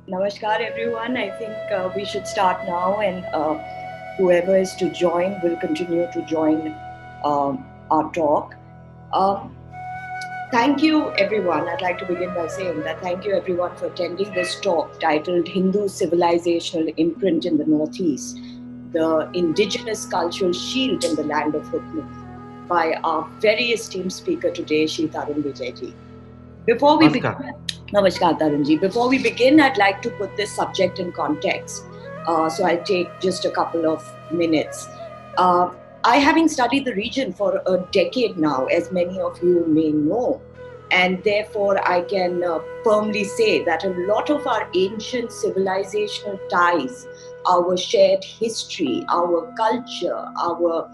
Namaskar everyone. I think we should start now, and whoever is to join will continue to join our talk. Um, Thank you everyone. I'd like to begin by saying that thank you everyone for attending this talk titled Hindu Civilizational Imprint in the Northeast, the Indigenous Cultural Shield in the Land of Hukmi, by our very esteemed speaker today, Shri Tarun Vijayji. Before we begin, Namaskar Tarunji. Before we begin, I'd like to put this subject in context. So I'll take just a couple of minutes. I, having studied the region for a decade now, as many of you may know, and therefore I can firmly say that a lot of our ancient civilizational ties, our shared history, our culture, our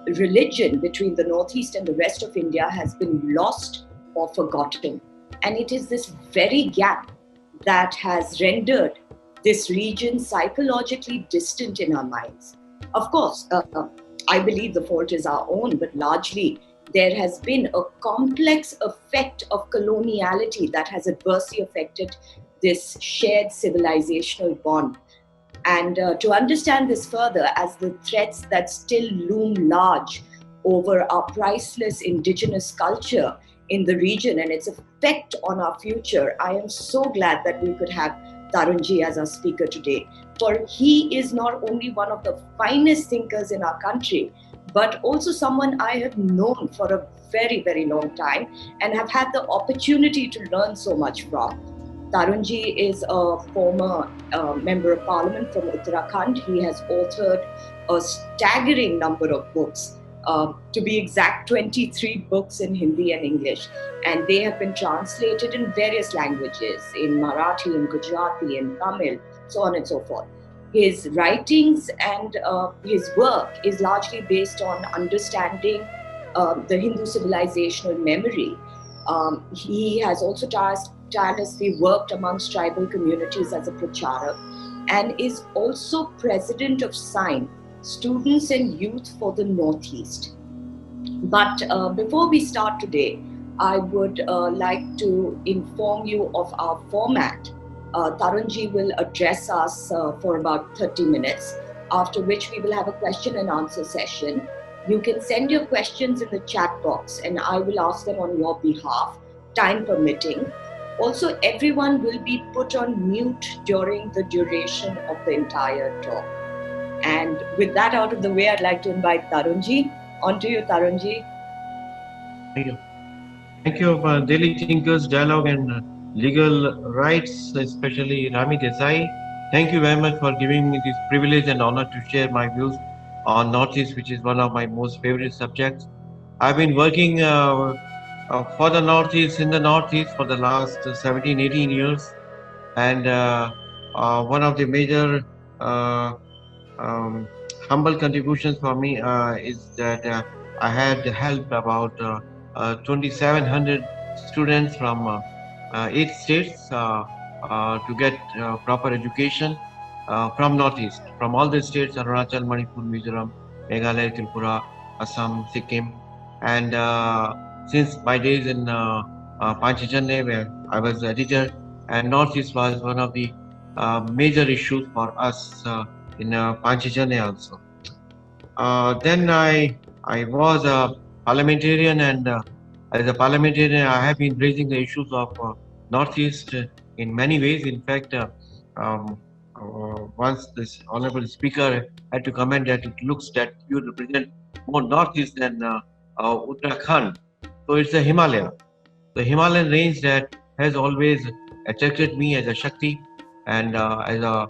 religion between the Northeast and the rest of India has been lost or forgotten. And it is this very gap that has rendered this region psychologically distant in our minds. Of course, I believe the fault is our own, but largely there has been a complex effect of coloniality that has adversely affected this shared civilizational bond. And to understand this further, as the threats that still loom large over our priceless indigenous culture in the region and its effect on our future, I am so glad that we could have Tarunji as our speaker today. For he is not only one of the finest thinkers in our country, but also someone I have known for a very, very long time and have had the opportunity to learn so much from. Tarunji is a former member of parliament from Uttarakhand. He has authored a staggering number of books. To be exact, 23 books in Hindi and English. And they have been translated in various languages, in Marathi, in Gujarati, in Tamil, so on and so forth. His writings and his work is largely based on understanding the Hindu civilizational memory. He has also tirelessly worked amongst tribal communities as a pracharak and is also president of SIGN, Students and Youth for the Northeast. But before we start today, I would like to inform you of our format. Tarunji will address us for about 30 minutes, after which we will have a question and answer session. You can send your questions in the chat box and I will ask them on your behalf, time permitting. Also, everyone will be put on mute during the duration of the entire talk. And with that out of the way, I'd like to invite Tarunji. On to you, Tarunji. Thank you. Thank you for Daily Thinkers Dialogue and Legal Rights, especially Rami Desai. Thank you very much for giving me this privilege and honor to share my views on Northeast, which is one of my most favorite subjects. I've been working for the Northeast, in the Northeast for the last 17, 18 years. And one of the major humble contributions for me is that I had helped about 2,700 students from 8 states to get proper education from Northeast, from all the states: Arunachal, Manipur, Mizoram, Meghalaya, Tripura, Assam, Sikkim. And since my days in Panchajanya, where I was editor, and Northeast was one of the major issues for us in Panchajanya also. Then I was a parliamentarian, and as a parliamentarian, I have been raising the issues of Northeast in many ways. In fact, once this honorable speaker had to comment that it looks that you represent more Northeast than Uttarakhand. So it's a Himalaya. The Himalayan range that has always attracted me as a Shakti and as a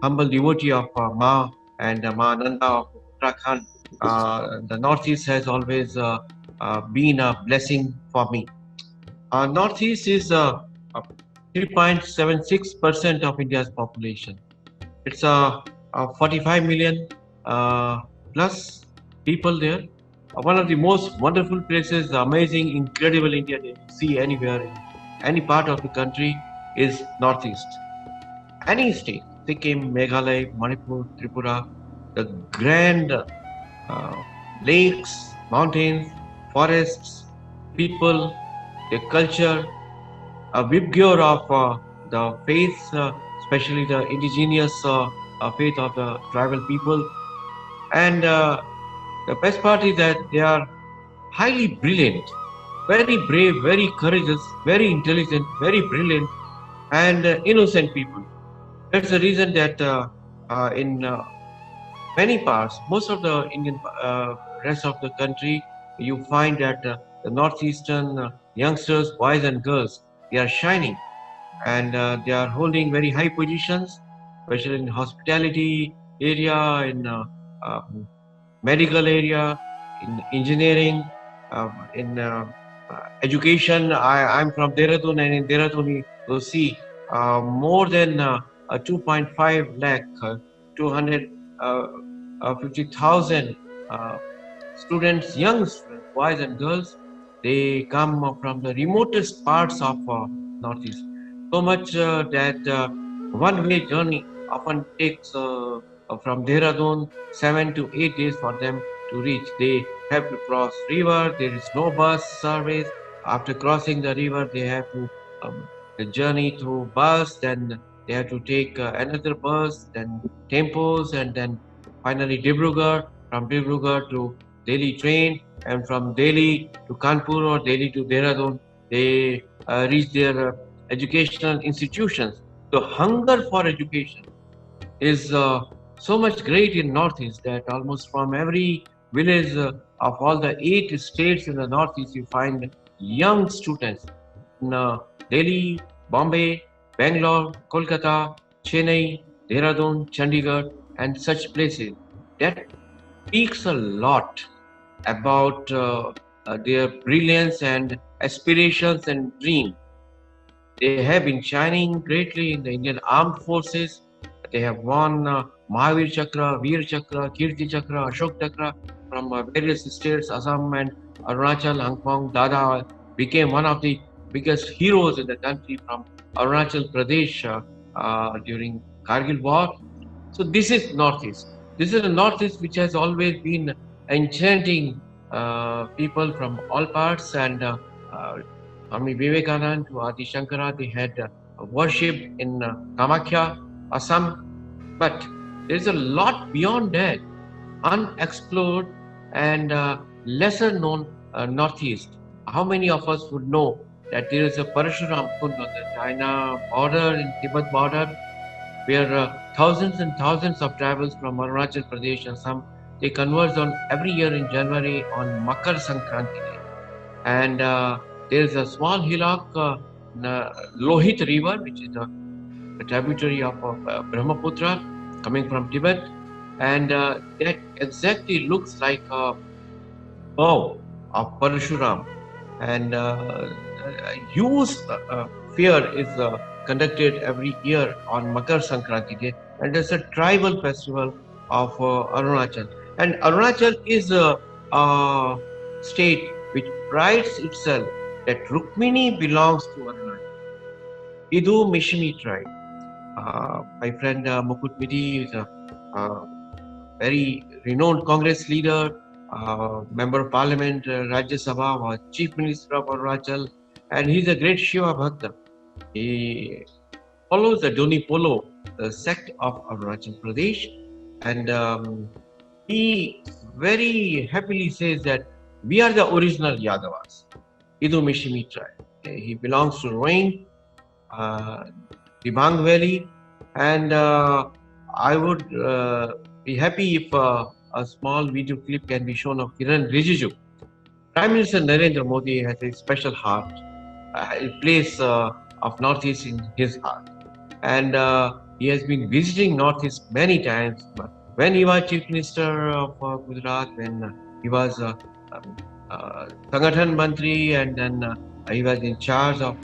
humble devotee of Ma and Ma Nanda of Uttarakhand. The Northeast has always been a blessing for me. Northeast is 3.76% of India's population. It's 45 million plus people there. One of the most wonderful places, amazing, incredible India that you see anywhere in any part of the country is Northeast. Any state, Sikkim, Meghalaya, Manipur, Tripura, the grand lakes, mountains, forests, people, their culture, a vibgyor of the faiths, especially the indigenous faith of the tribal people. And the best part is that they are highly brilliant, very brave, very courageous, very intelligent, very brilliant, and innocent people. That's the reason that in many parts, most of the Indian rest of the country, you find that the northeastern youngsters, boys and girls, they are shining and they are holding very high positions, especially in hospitality area, in medical area, in engineering, in education. I'm from Dehradun, and in Dehradun, you will see more than 2.5 lakh, 250,000 students, young students, boys and girls. They come from the remotest parts of Northeast. So much that one-way journey often takes from Dehradun 7 to 8 days for them to reach. They have to cross river. There is no bus service. After crossing the river, they have to the journey through bus. Then they have to take another bus, then tempos, and then finally Dibrugarh. From Dibrugarh to Delhi train, and from Delhi to Kanpur or Delhi to Dehradun, they reach their educational institutions. The hunger for education is so much great in Northeast that almost from every village of all the 8 states in the Northeast, you find young students in Delhi, Bombay, Bangalore, Kolkata, Chennai, Dehradun, Chandigarh, and such places. That speaks a lot about their brilliance and aspirations and dreams. They have been shining greatly in the Indian armed forces. They have won Mahavir Chakra, Veer Chakra, Kirti Chakra, Ashok Chakra from various states, Assam and Arunachal, Hangpong. Dada became one of the biggest heroes in the country from Arunachal Pradesh during Kargil War. So this is Northeast. This is a Northeast which has always been enchanting people from all parts, and Swami Vivekananda to Adi Shankara, they had worship in Kamakhya, Assam. But there's a lot beyond that, unexplored and lesser known Northeast. How many of us would know that there is a Parashuram Kund on the China border, in Tibet border, where thousands and thousands of travels from Arunachal Pradesh and some they converge on every year in January on Makar Sankranti Day. And there is a small hillock, Lohit River, which is a tributary of Brahmaputra coming from Tibet, and that exactly looks like a bow of Parashuram, and a huge fair is conducted every year on Makar Sankranti Day, and it's a tribal festival of Arunachal. And Arunachal is a state which prides itself that Rukmini belongs to Arunachal. Idu Mishmi tribe. My friend Mukut Midi is a very renowned Congress leader, member of Parliament, Rajya Sabha, was Chief Minister of Arunachal, and he's a great Shiva Bhakta. He follows the Doni Polo, the sect of Arunachal Pradesh, and he very happily says that we are the original Yadavas, Idu Mishimi tribe. He belongs to Roing, Dibang Valley, and I would be happy if a small video clip can be shown of Kiran Rijiju. Prime Minister Narendra Modi has a special heart, a place of Northeast in his heart. And he has been visiting Northeast many times. But when he was Chief Minister of Gujarat, when he was Sangathan Mantri, and then he was in charge of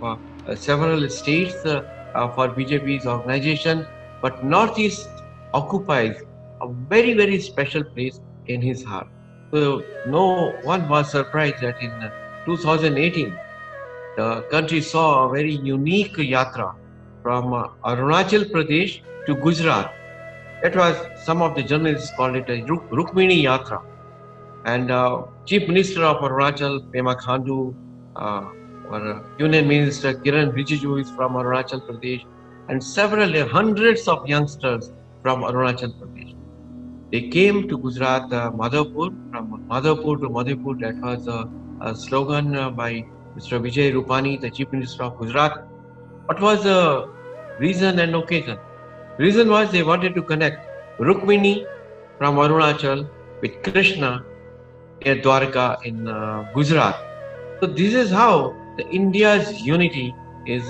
several states for BJP's organization. But Northeast occupies a very, very special place in his heart. So no one was surprised that in 2018, the country saw a very unique yatra from Arunachal Pradesh to Gujarat. That was, some of the journalists called it a Rukmini Yatra. And Chief Minister of Arunachal, Pema Khandu, Union Minister Kiran Rijiju is from Arunachal Pradesh, and several hundreds of youngsters from Arunachal Pradesh. They came to Gujarat, Madhavpur, from Madhavpur to Madhepur. That was a slogan by Mr. Vijay Rupani, the Chief Minister of Gujarat. What was the reason and occasion? Reason was they wanted to connect Rukmini from Arunachal with Krishna near Dwarka in Gujarat. So this is how the India's unity is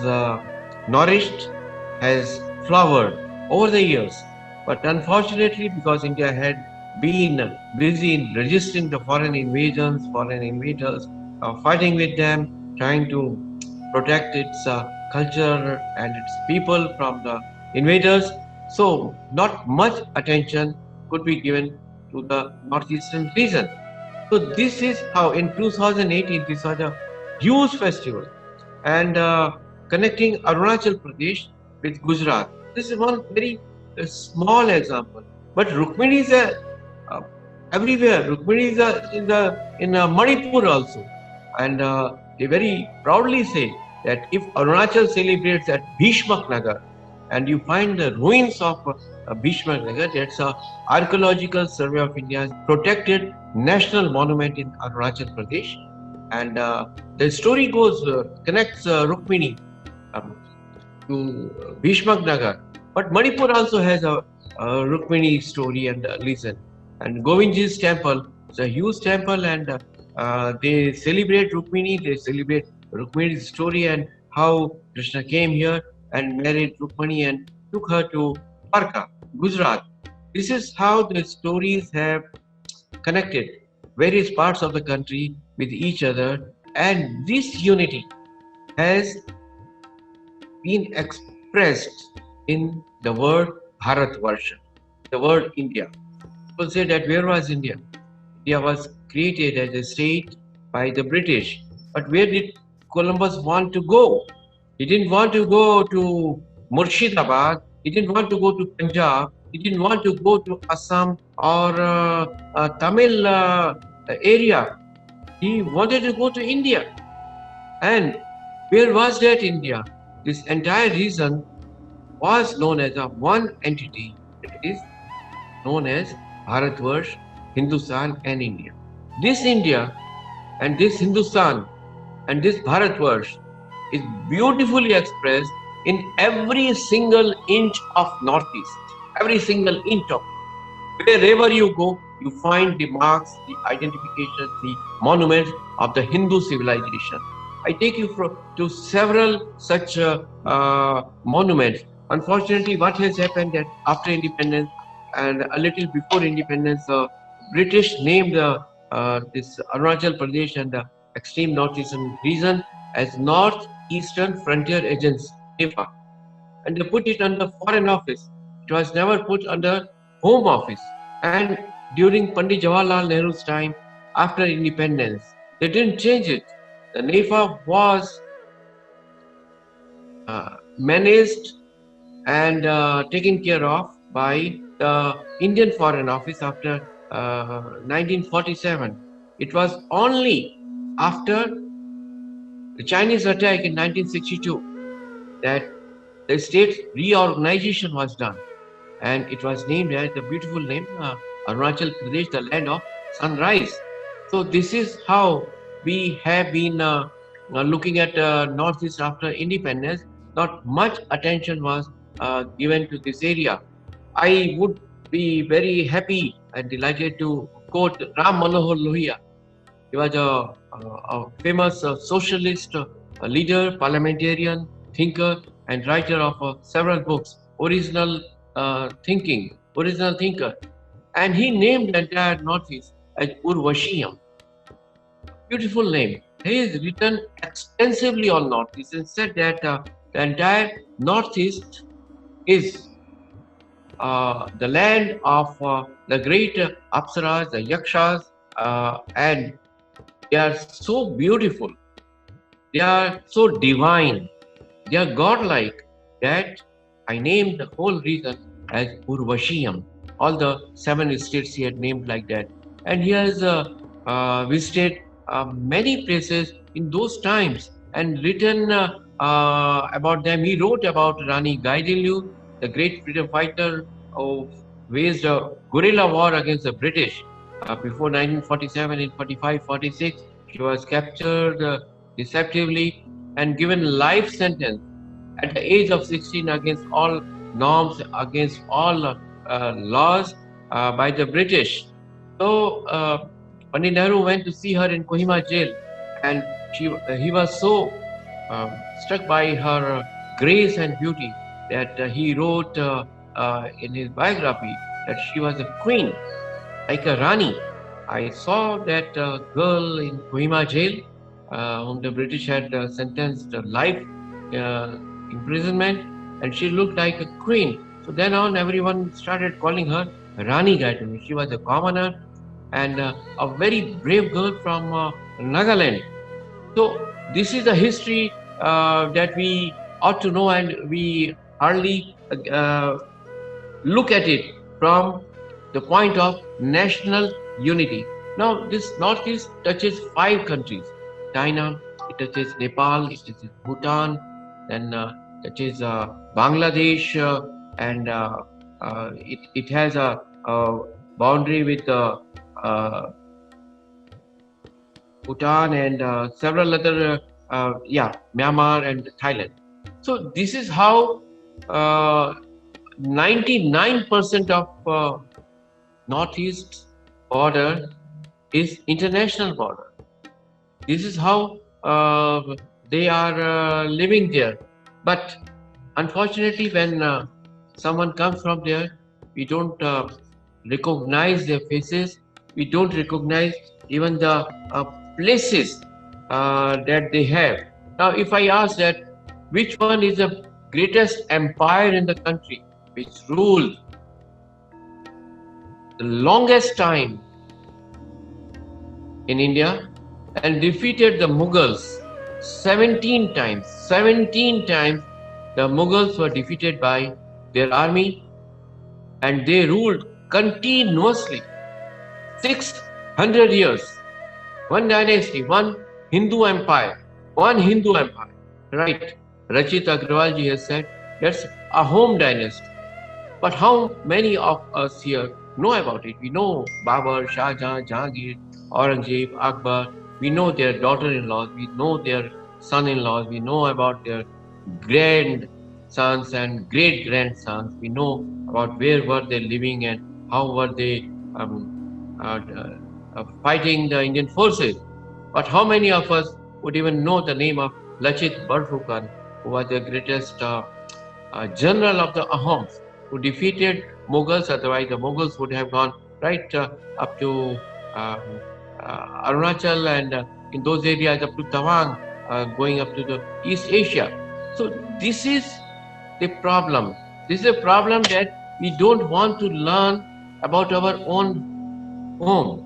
nourished, has flowered over the years. But unfortunately, because India had been busy in resisting the foreign invasions, foreign invaders, fighting with them, trying to protect its culture and its people from the invaders, so not much attention could be given to the northeastern region. So this is how in 2018 this was a huge festival, and connecting Arunachal Pradesh with Gujarat. This is one very small example, but Rukmini is uh, everywhere. Rukmini is in Manipur also, and they very proudly say that if Arunachal celebrates at Bhishmak Nagar, and you find the ruins of Bhishmak Nagar, that's a archaeological survey of India's protected national monument in Arunachal Pradesh, and the story goes connects Rukmini um, to Bhishmak Nagar, but Manipur also has a Rukmini story and legend. And Govindji's temple is a huge temple, and they celebrate Rukmini. They celebrate Rukmini's story and how Krishna came here and married Rukmini and took her to Dwarka, Gujarat. This is how the stories have connected various parts of the country with each other, and this unity has been expressed in the word Bharatvarsha, the word India. People say that where was India? India was created as a state by the British. But where did Columbus want to go? He didn't want to go to Murshidabad. He didn't want to go to Punjab. He didn't want to go to Assam or Tamil area. He wanted to go to India. And where was that India? This entire region was known as a one entity. It is known as Bharatvarsh, Hindustan and India. This India and this Hindustan and this Bharatvarsh is beautifully expressed in every single inch of Northeast. Every single inch of it. Wherever you go, you find the marks, the identifications, the monuments of the Hindu civilization. I take you to several such monuments. Unfortunately, what has happened that after independence and a little before independence, British named this Arunachal Pradesh and the extreme northeastern region as Northeastern Frontier Agency, NEFA, and they put it under Foreign Office. It was never put under Home Office. And during Pandit Jawaharlal Nehru's time, after independence, they didn't change it. The NEFA was managed and taken care of by the Indian Foreign Office after 1947. It was only after the Chinese attack in 1962 that the state reorganization was done, and it was named as the beautiful name Arunachal Pradesh, the land of sunrise. So this is how we have been looking at Northeast after independence. Not much attention was given to this area. I would be very happy and delighted to quote Ram Manohar Lohia. He was a famous socialist leader, parliamentarian, thinker, and writer of several books, original thinker. And he named the entire Northeast as Urvashiyam. Beautiful name. He has written extensively on Northeast and said that the entire Northeast is the land of the great Apsaras, the Yakshas, and they are so beautiful. They are so divine. They are godlike. that I named the whole region as Urvashiyam. All the 7 states he had named like that. And he has visited many places in those times and written about them. He wrote about Rani Gaidinliu, the great freedom fighter who waged a guerrilla war against the British. Before 1947, in 45, 46, she was captured deceptively and given life sentence at the age of 16 against all norms, against all laws by the British. So Pandit Nehru went to see her in Kohima jail, and he was so struck by her grace and beauty that he wrote in his biography that she was a queen, like a Rani. I saw that girl in Kohima jail, whom the British had sentenced to life imprisonment, and she looked like a queen. So then on, everyone started calling her Rani Gaitami. She was a commoner and a very brave girl from Nagaland. So this is the history that we ought to know, and we hardly look at it from the point of national unity. Now, this Northeast touches 5 countries: China, it touches Nepal, it touches Bhutan, then touches Bangladesh, and it has a boundary with Bhutan and several other, Myanmar and Thailand. So this is how 99% of Northeast border is international border. This is how they are living there. But unfortunately, when someone comes from there, we don't recognize their faces. We don't recognize even the places that they have. Now, if I ask that which one is the greatest empire in the country which ruled the longest time in India and defeated the Mughals 17 times. 17 times the Mughals were defeated by their army, and they ruled continuously 600 years. One dynasty, one Hindu empire, right? Rachit Agrawal ji has said that's a home dynasty. But how many of us here know about it? We know Babur, Shah Jahan, Jahangir, Aurangzeb, Akbar. We know their daughter-in-laws. We know their son-in-laws. We know about their grandsons and great-grandsons. We know about where were they living and how were they fighting the Indian forces. But how many of us would even know the name of Lachit Borphukan, who was the greatest general of the Ahoms, who defeated Mughals? Otherwise, the Mughals would have gone right up to Arunachal and in those areas up to Tawang, going up to the East Asia. So this is the problem. This is a problem that we don't want to learn about our own home,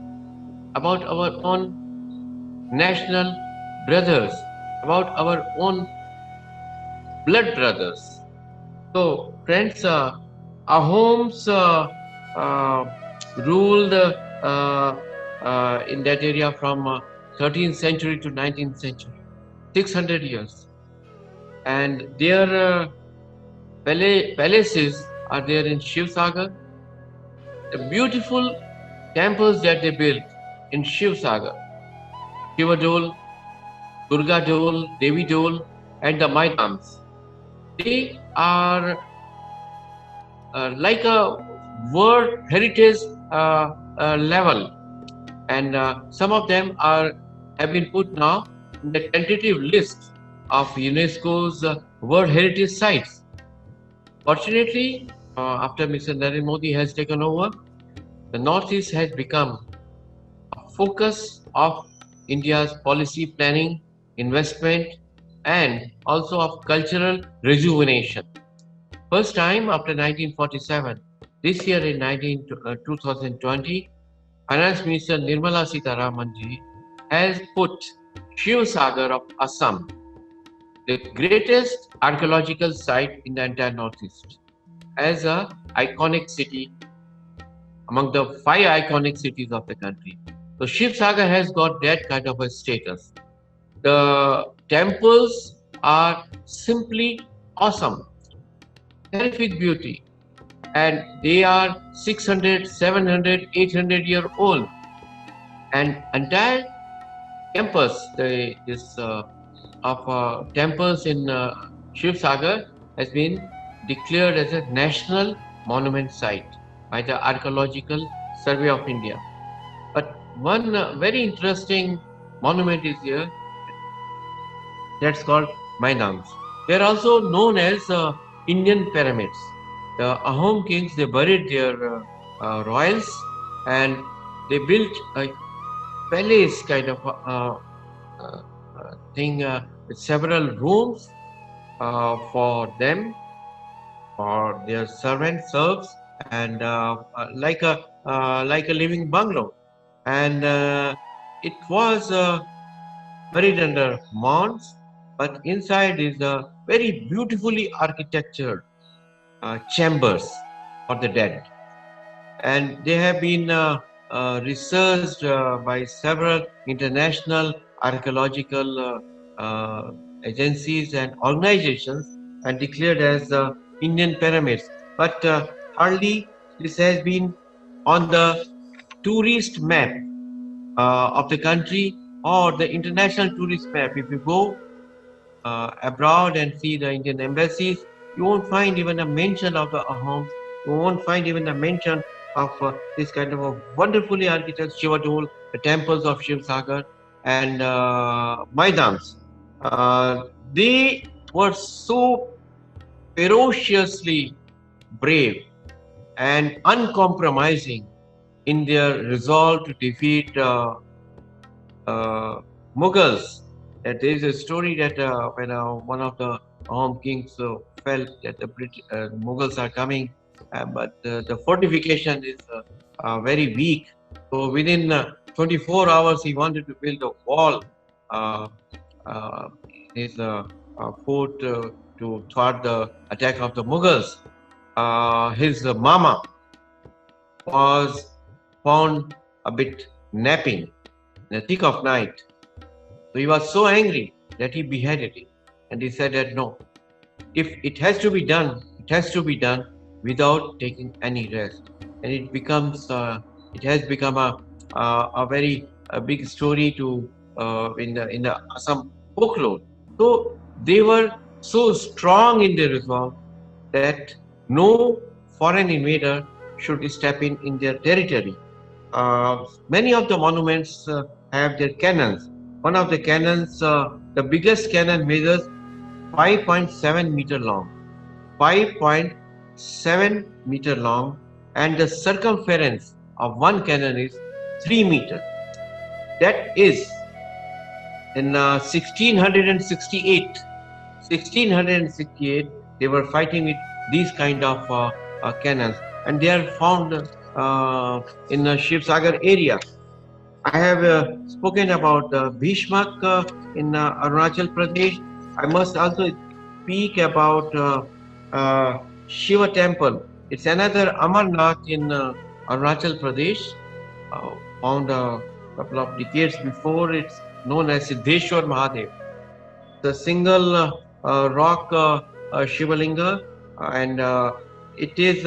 about our own national brothers, about our own blood brothers. So, friends, Ahoms ruled in that area from 13th century to 19th century, 600 years. And their palaces are there in Shivsagar. The beautiful temples that they built in Shivsagar, Shiva Dole, Durga Dole, Devi Dole, and the Maidans. They are like a World Heritage level, and some of them have been put now in the tentative list of UNESCO's World Heritage Sites. Fortunately, after Mr. Narendra Modi has taken over, the Northeast has become a focus of India's policy planning, investment, and also of cultural rejuvenation. First time after 1947, this year in 2020, Finance Minister Nirmala Sitharaman ji has put Shivsagar of Assam the greatest archaeological site in the entire Northeast, as a iconic city among the 5 iconic cities of the country. So Shivsagar has got that kind of a status. The temples are simply awesome, terrific beauty, and they are 600, 700, 800 year old. And entire campus, of temples in Shivsagar has been declared as a national monument site by the Archaeological Survey of India. But one very interesting monument is here that's called Mainams. They are also known as Indian pyramids. The Ahom kings, they buried their royals, and they built a palace kind of thing with several rooms for them, for their servants, and like a living bungalow. And it was buried under mounds, but inside is a very beautifully architectured chambers for the dead. And they have been researched by several international archaeological agencies and organizations and declared as Indian pyramids. But hardly this has been on the tourist map of the country or the international tourist map. If you go abroad and see the Indian embassies, you won't find even a mention of the Ahoms. You won't find even a mention of this kind of a wonderfully architected Shivadol, the temples of Shivsagar, and Maidans. They were so ferociously brave and uncompromising in their resolve to defeat Mughals. That there is a story that when one of the Ahom kings felt that the Mughals are coming, but the fortification is very weak. So within 24 hours, he wanted to build a wall, his fort to thwart the attack of the Mughals. His mama was found a bit napping in the thick of night. So he was so angry that he beheaded him. And he said that no, if it has to be done, it has to be done without taking any rest. And it has become a very big story to in the Assam folklore. So they were so strong in their resolve that no foreign invader should step in their territory. Many of the monuments have their cannons. One of the cannons, the biggest cannon measures 5.7 meter long. 5.7 meter long, and the circumference of one cannon is 3 meters. That is in 1668. 1668, they were fighting with these kind of cannons, and they are found in the Shivsagar area. I have spoken about Bhishmak in Arunachal Pradesh. I must also speak about Shiva Temple. It's another Amarnath in Arunachal Pradesh, found a couple of decades before. It's known as Siddheshwar Mahadev. The single rock Shivalinga, and it is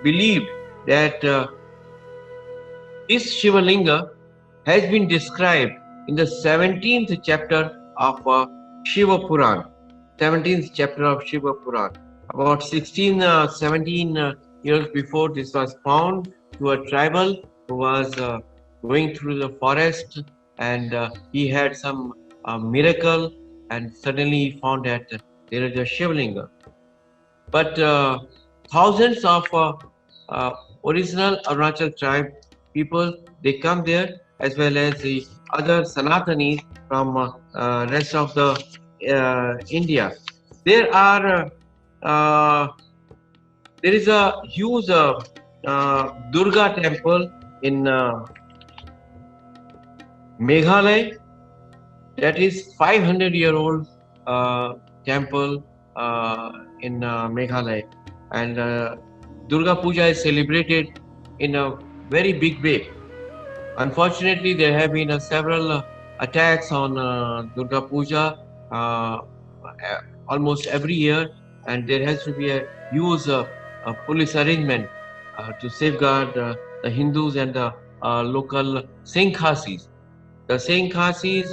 believed that this Shivalinga has been described in the 17th chapter of Shiva Puran. 17th chapter of Shiva Puran. About 17 years before, this was found to a tribal who was going through the forest, and he had some miracle, and suddenly he found that there is a Shivalinga. But thousands of original Arunachal tribe people, they come there, as well as the other Sanatanis from rest of the India. There is a huge Durga temple in Meghalaya. that is 500-year-old temple in Meghalaya, and Durga Puja is celebrated in a very big way. Unfortunately, there have been several attacks on Durga Puja almost every year, and there has to be a huge police arrangement to safeguard the Hindus and the local Sinkhasis. The Sinkhasis,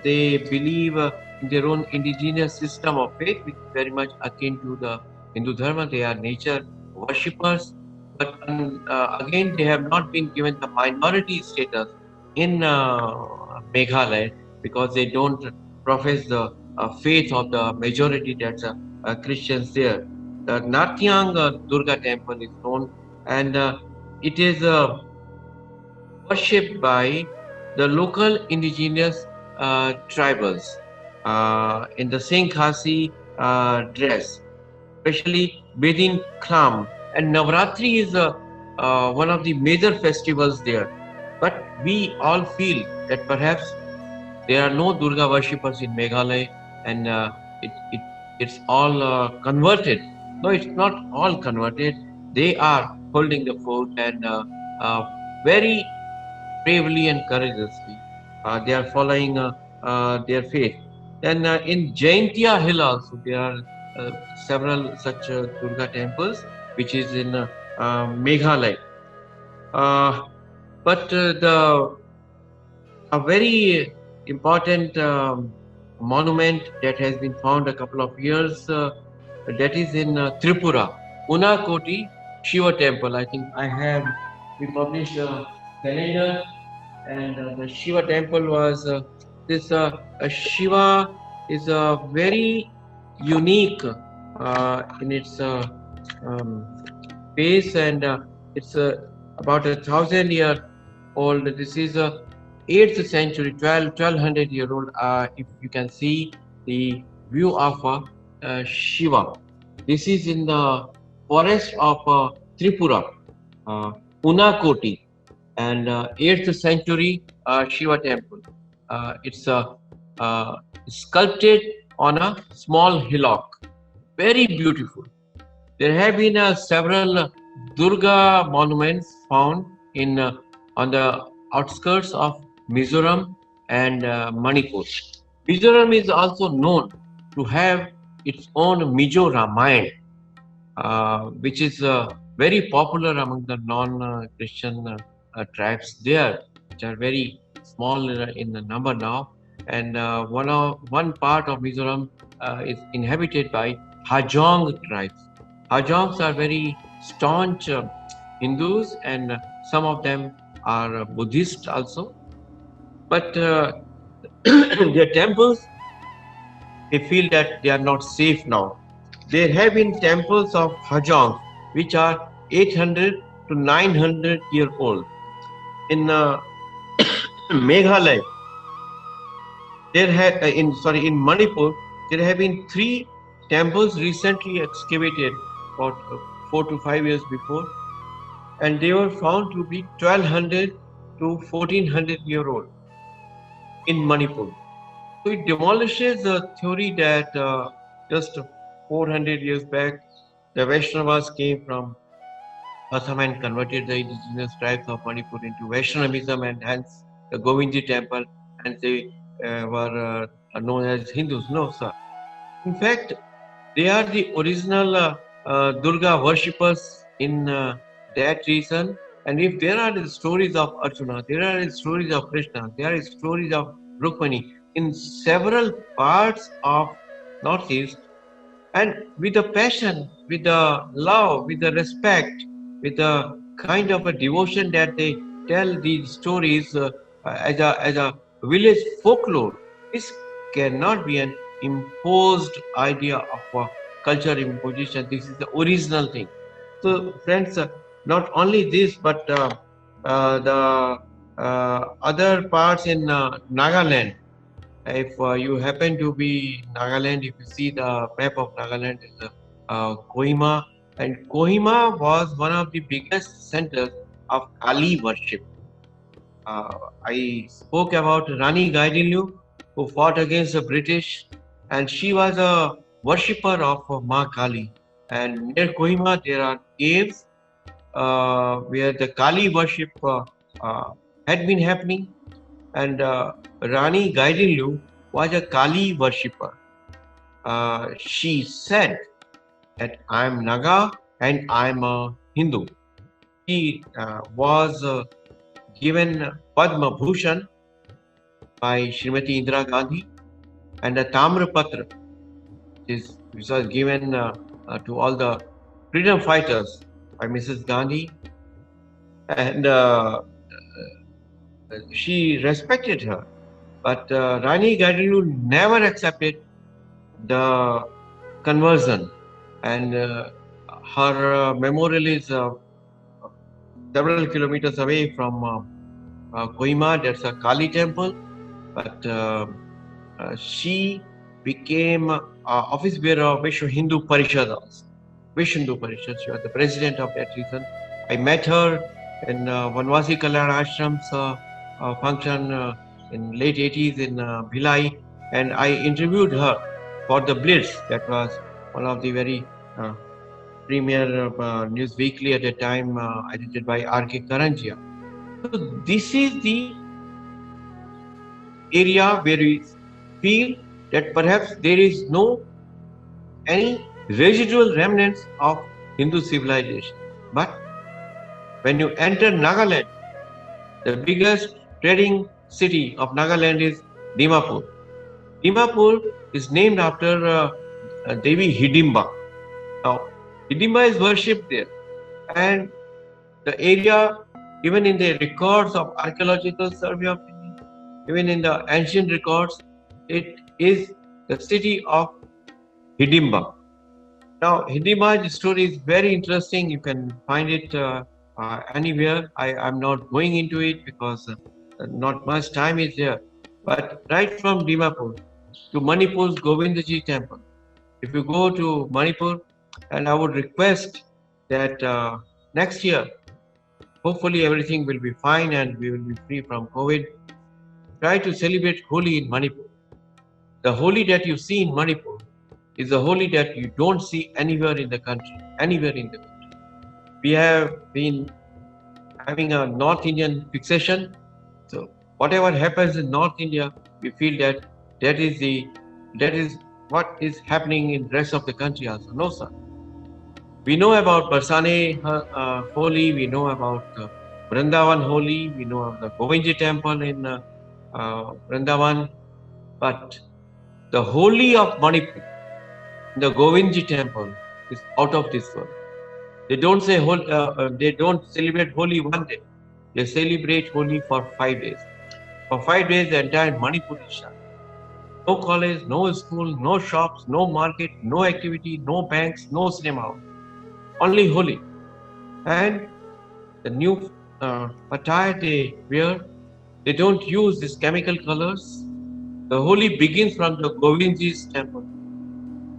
they believe in their own indigenous system of faith, which is very much akin to the Hindu Dharma. They are nature worshippers, but again, they have not been given the minority status in Meghalaya because they don't profess the faith of the majority, that's Christians there. The Natyang Durga temple is known, and it is worshipped by the local indigenous tribals in the Sinkhasi dress, especially within Kham. And Navratri is one of the major festivals there. But we all feel that perhaps there are no Durga worshippers in Meghalaya, and it's all converted. No, it's not all converted. They are holding the fort and very bravely and courageously. They are following their faith. Then in Jaintia Hill also there are several such Durga temples, which is in Meghalaya. Uh, but a very important monument that has been found a couple of years that is in Tripura, Unakoti Shiva Temple. I think I have we published a calendar, and the Shiva temple was this Shiva is very unique in its um, base, and it's about 1,000 year old. This is a 8th century, 1200 year old. If you can see the view of Shiva, this is in the forest of Tripura, Unakoti, and 8th century Shiva temple. It's sculpted on a small hillock, very beautiful. There have been several Durga monuments found in on the outskirts of Mizoram and Manipur. Mizoram is also known to have its own Mizo Ramayana, which is very popular among the non-Christian tribes there, which are very small in the number now. And one part of Mizoram is inhabited by Hajong tribes. Hajongs are very staunch Hindus, and some of them are Buddhist also. But their temples, they feel that they are not safe now. There have been temples of Hajongs which are 800 to 900 year old. In Meghalaya, in Manipur, there have been 3 temples recently excavated about 4 to 5 years before, and they were found to be 1,200 to 1,400 year old in Manipur. So it demolishes the theory that just 400 years back, the Vaishnavas came from Assam and converted the indigenous tribes of Manipur into Vaishnavism, and hence the Govindji temple, and they were known as Hindus. No, sir. In fact, they are the original Durga worshippers in that region. And if there are the stories of Arjuna, there are the stories of Krishna, there are stories of Rukmani in several parts of Northeast, and with the passion, with the love, with the respect, with the kind of a devotion that they tell these stories as a village folklore. This cannot be an imposed idea of culture imposition. This is the original thing. So, friends, not only this, but the other parts in Nagaland. If you happen to be in Nagaland, if you see the map of Nagaland, is Kohima, and Kohima was one of the biggest centers of Kali worship. I spoke about Rani Gaidinlu, who fought against the British, and she was a worshipper of Ma Kali. And near Kohima, there are caves where the Kali worship uh, had been happening, and Rani Gaidinlu was a Kali worshipper. She said that I'm Naga and I'm a Hindu. He was given Padma Bhushan by Srimati Indira Gandhi, and a Tamrapatra, which was given to all the freedom fighters by Mrs. Gandhi, and she respected her. But Rani Gaidinlu never accepted the conversion, and her memorial is several kilometers away from Kohima. That's a Kali temple, but she became office bearer of Vishwa Hindu Parishad also. Vishwa Hindu Parishad, she was the president of that region. I met her in Vanvasi Kalyan Ashram's function in late 80s in Bhilai, and I interviewed her for the Blitz. That was one of the very premier news weekly at the time, edited by R.K. Karanjia. So this is the area where we feel that perhaps there is no any residual remnants of Hindu civilization. But when you enter Nagaland, the biggest trading city of Nagaland is Dimapur. Dimapur is named after Devi Hidimba. Now, Hidimba is worshipped there, and the area, even in the records of Archaeological Survey of India, even in the ancient records, it is the city of Hidimba. Now, Hidimba's story is very interesting. You can find it anywhere. I'm not going into it because not much time is there. But right from Dimapur to Manipur's Govindaji temple, if you go to Manipur, and I would request that next year, hopefully everything will be fine and we will be free from COVID, try to celebrate Holi in Manipur. The Holi that you see in Manipur is a Holi that you don't see anywhere in the country. We have been having a North Indian fixation. So whatever happens in North India, we feel that that is what is happening in the rest of the country also. No, sir. We know about Barsane Holi, we know about Vrindavan Holi, we know of the Govindji temple in Vrindavan, but the Holi of Manipur, the Govindji temple, is out of this world. They don't say they don't celebrate Holi one day. They celebrate Holi for 5 days. For 5 days, the entire Manipur is shut. No college, no school, no shops, no market, no activity, no banks, no cinema. Only Holi. And the new attire they wear, they don't use these chemical colors. The Holi begins from the Govindji's temple.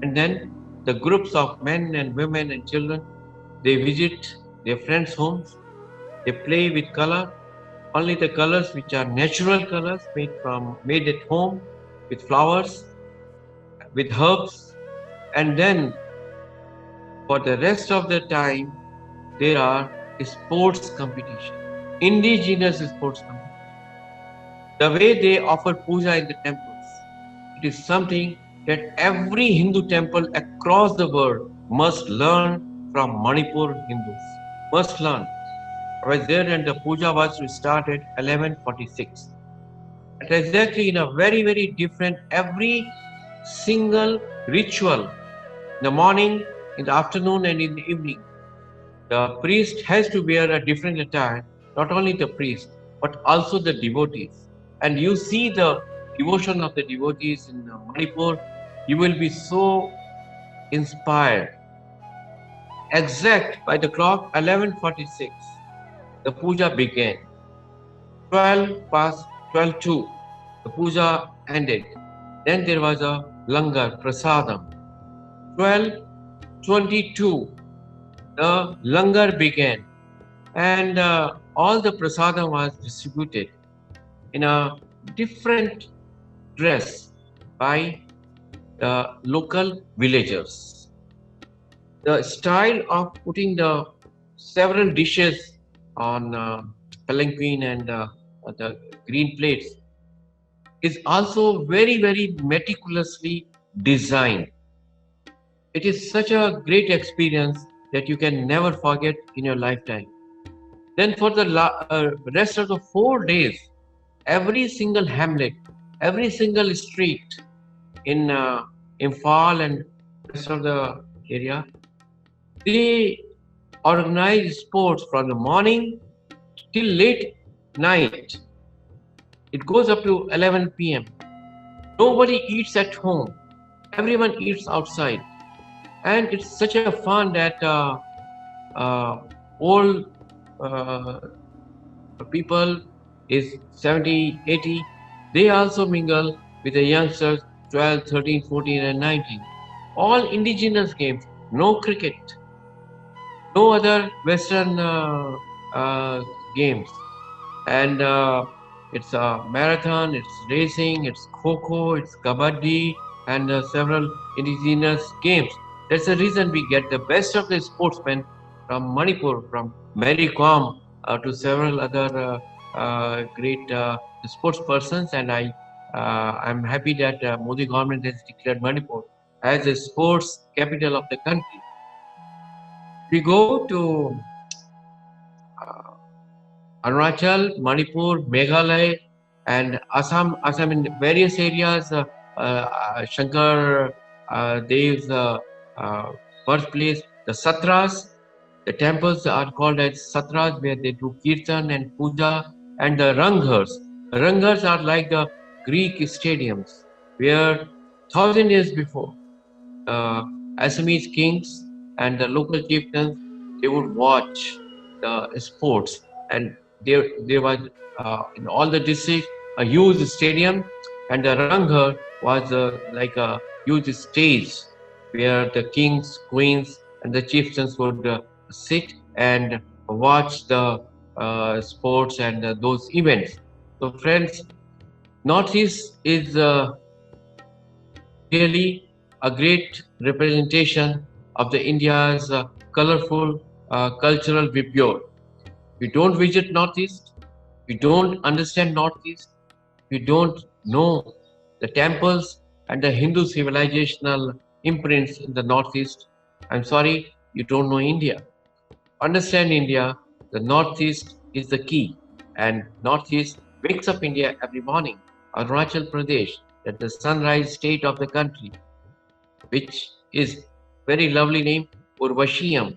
And then the groups of men and women and children, they visit their friends' homes. They play with color, only the colors which are natural colors made at home with flowers, with herbs, and then for the rest of the time there are sports competition, indigenous sports competition. The way they offer puja in the temples, it is something that every Hindu temple across the world must learn from Manipur Hindus. Must learn. I was there and the puja was to start at 11:46. And exactly in a very, very different, every single ritual, in the morning, in the afternoon, and in the evening, the priest has to wear a different attire, not only the priest, but also the devotees. And you see the devotion of the devotees in Manipur, you will be so inspired. Exact by the clock 11:46, the puja began. 12 past 12:02, the puja ended. Then there was a langar, prasadam. 12:22, the langar began. And all the prasadam was distributed in a different dress by the local villagers. The style of putting the several dishes on palanquin and the green plates is also very, very meticulously designed. It is such a great experience that you can never forget in your lifetime. Then, for the rest of the 4 days, every single hamlet, every single street in Imphal and rest of the area, they organize sports from the morning till late night. It goes up to 11 p.m. Nobody eats at home. Everyone eats outside. And it's such a fun that uh, old uh, people is 70, 80. They also mingle with the youngsters 12, 13, 14 and 19. All indigenous games, no cricket, no other Western games. And it's a marathon, it's racing, it's kho, it's kabaddi, and several indigenous games. That's the reason we get the best of the sportsmen from Manipur, from Mary Kom to several other great sports persons. And I'm happy that Modi government has declared Manipur as a sports capital of the country. We go to uh, Arunachal, Manipur, Meghalaya, and Assam in various areas. Shankar Dev's uh, birthplace, the Satras, the temples are called as Satras, where they do kirtan and puja, and the Ranghars. Ranghars are like the Greek stadiums, where 1,000 years before, uh, Assamese kings and the local chieftains, they would watch the sports, and there was in all the districts a huge stadium, and the Ranghar was like a huge stage where the kings, queens, and the chieftains would sit and watch the sports and those events. So, friends, Northeast is really a great representation of the India's colorful cultural vibrio. We don't visit Northeast, we don't understand Northeast, we don't know the temples and the Hindu civilizational imprints in the Northeast. I'm sorry, you don't know India. Understand India, the Northeast is the key, and Northeast wakes up India every morning. Arunachal Pradesh, that the sunrise state of the country, which is very lovely name, Urvashiam.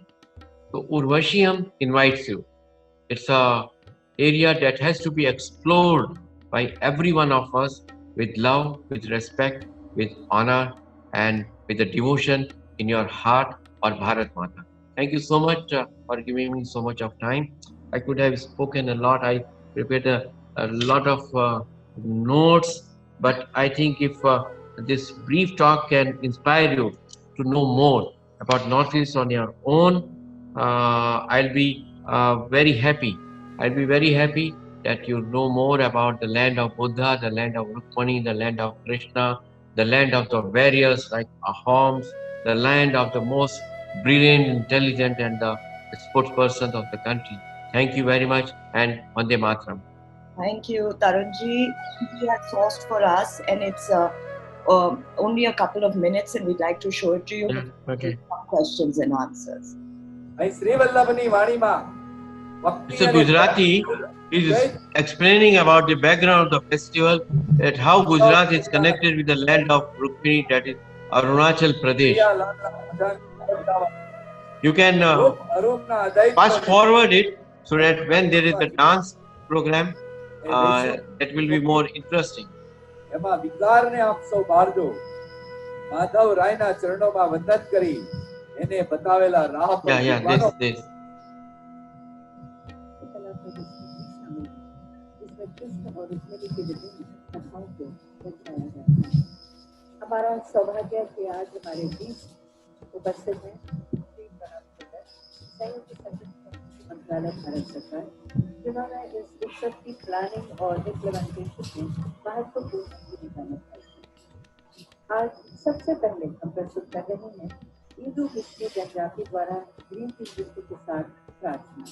So Urvashiam invites you. It's a area that has to be explored by every one of us with love, with respect, with honor, and with the devotion in your heart or Bharat Mata. Thank you so much for giving me so much of time. I could have spoken a lot. I prepared a lot of notes, but I think if this brief talk can inspire you to know more about Northeast on your own, I'll be very happy. I'll be very happy that you know more about the land of Buddha, the land of Rukmani, the land of Krishna, the land of the warriors like Ahoms, the land of the most brilliant, intelligent, and the sports persons of the country. Thank you very much, and Vande Mataram. Thank you, Tarunji. He has sourced for us, and it's only a couple of minutes, and we'd like to show it to you. Yeah, okay. Some questions and answers. Mr. Gujarati is explaining about the background of the festival, that how Gujarat is connected with the land of Rukmini, that is Arunachal Pradesh. You can fast forward it so that when there is a dance program, that will be more interesting. This. हमारा सौभाग्य है कि आज हमारे बीच उपस्थित हैं संयुक्त सचिव मंत्रालय भारत सरकार जिन्होंने इस उत्सव की प्लानिंग और इम्प्लीमेंटेशन में महत्वपूर्ण भूमिका निभाई। आज सबसे पहले हम प्रस्तुत कर रहे हैं इंडो मिश्मी जनजाति द्वारा ग्रीन टी नृत्य के साथ प्रार्थना।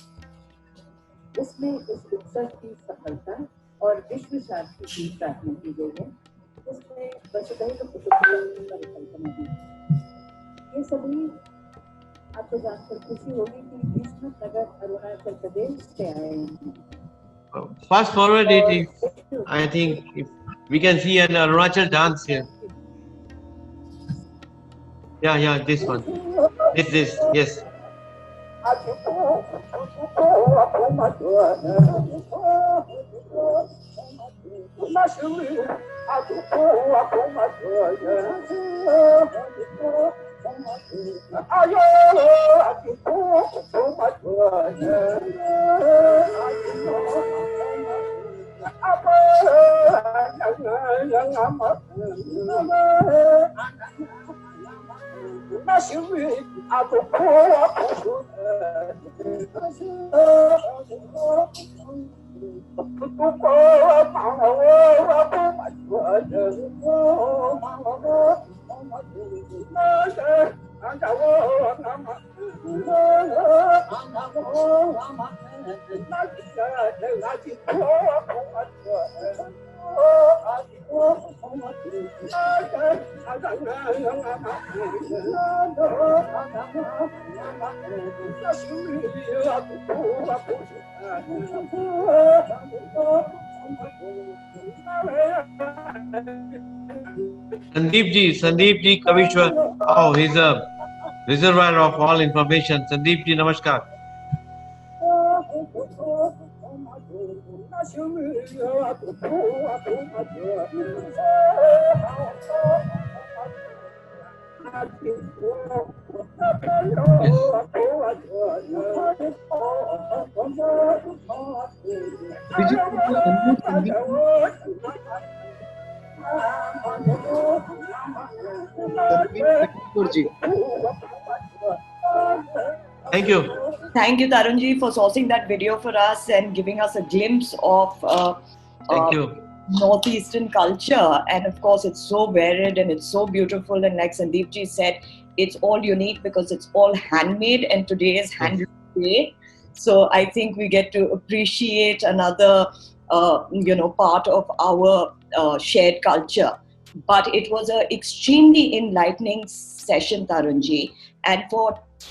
इसमें इस उत्सव की सफलता और विश्व शांति की प्रार्थना की गई है, जिसमें वसुधैव कुटुंबकम की परिकल्पना दी। ये सभी आपको जानकर खुशी होगी कि भीष्मक नगर अरुणाचल प्रदेश से आए हैं। Fast forward it is, I think if we can see an Arunachal dance here. Yeah, this one. This, yes. Sandeep ji Kavishwar. Oh, he's a reservoir of all information. Sandeep ji, namaskar. Thank you. Thank you, Tarunji, for sourcing that video for us and giving us a glimpse of Thank you. Northeastern culture. And of course, it's so varied and it's so beautiful. And like Sandeep ji said, it's all unique because it's all handmade, and today is Handloom Day. So I think we get to appreciate another, part of our shared culture. But it was an extremely enlightening session, Tarunji. And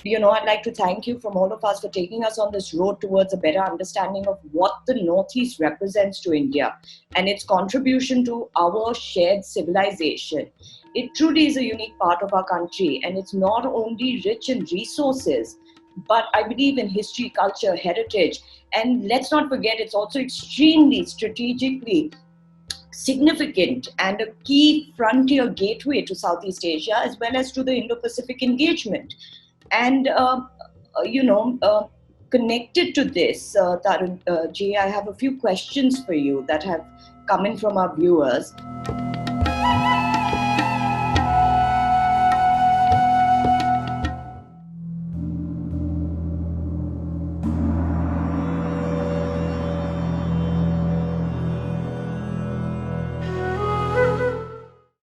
I'd like to thank you from all of us for taking us on this road towards a better understanding of what the Northeast represents to India and its contribution to our shared civilization. It truly is a unique part of our country, and it's not only rich in resources, but I believe in history, culture, heritage. And let's not forget, it's also extremely strategically significant and a key frontier gateway to Southeast Asia as well as to the Indo-Pacific engagement. And, connected to this, Tarun ji, I have a few questions for you that have come in from our viewers.